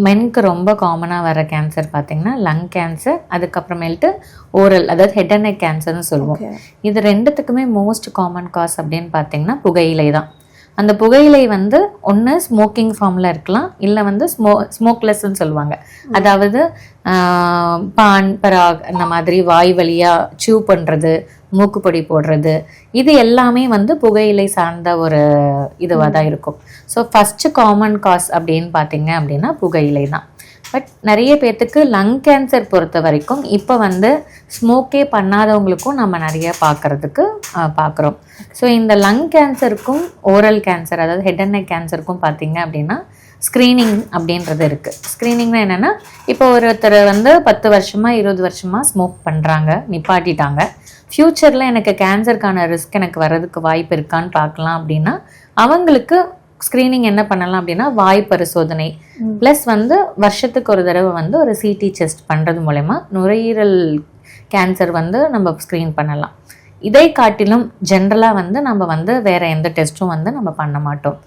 மென்க்கு ரொம்ப காமனாக வர கேன்சர் பார்த்தீங்கன்னா லங் கேன்சர், அதுக்கப்புறமேல்ட்டு ஓரல், அதாவது ஹெட் அண்ட் நெக் கேன்சர்னு சொல்லுவோம். இது ரெண்டுத்துக்குமே மோஸ்ட் காமன் காஸ் அப்படின்னு பார்த்தீங்கன்னா புகையிலை தான். அந்த புகையிலை வந்து ஒன்று ஸ்மோக்கிங் ஃபார்மில் இருக்கலாம், இல்லை வந்து ஸ்மோக்லெஸ்ன்னு சொல்லுவாங்க. அதாவது பான் பராக் அந்த மாதிரி வாய் வழியாக சியூ பண்ணுறது, மூக்குப்பொடி போடுறது, இது எல்லாமே வந்து புகையிலை சார்ந்த ஒரு இதுவாக தான் இருக்கும். ஸோ ஃபஸ்ட்டு காமன் காஸ் அப்படின்னு பார்த்தீங்க அப்படின்னா புகையிலை தான். பட் நிறைய பேர்த்துக்கு லங் கேன்சர் பொறுத்த வரைக்கும் இப்போ வந்து ஸ்மோக்கே பண்ணாதவங்களுக்கும் நம்ம நிறைய பார்க்குறோம். ஸோ இந்த லங் கேன்சருக்கும் ஓரல் கேன்சர், அதாவது ஹெட் அண்ட் நெக் கேன்சருக்கும் பார்த்தீங்க அப்படின்னா ஸ்க்ரீனிங் அப்படின்றது இருக்குது. ஸ்க்ரீனிங்னா என்னென்னா, இப்போ ஒருத்தர் வந்து 10 வருஷமாக 20 வருஷமாக ஸ்மோக் பண்ணுறாங்க, நிப்பாட்டிட்டாங்க. ஃப்யூச்சரில் எனக்கு கேன்சருக்கான ரிஸ்க் எனக்கு வர்றதுக்கு வாய்ப்பு இருக்கான்னு பார்க்கலாம் அப்படின்னா அவங்களுக்கு ஸ்க்ரீனிங் என்ன பண்ணலாம் அப்படின்னா வாய் பரிசோதனை ப்ளஸ் வந்து வருஷத்துக்கு ஒரு தடவை வந்து ஒரு சிடி செஸ்ட் பண்ணுறது மூலமா நுரையீரல் கேன்சர் வந்து நம்ம ஸ்க்ரீன் பண்ணலாம். இதை காட்டிலும் ஜென்ரலாக வந்து நம்ம வந்து வேற எந்த டெஸ்ட்டும் வந்து நம்ம பண்ண மாட்டோம்.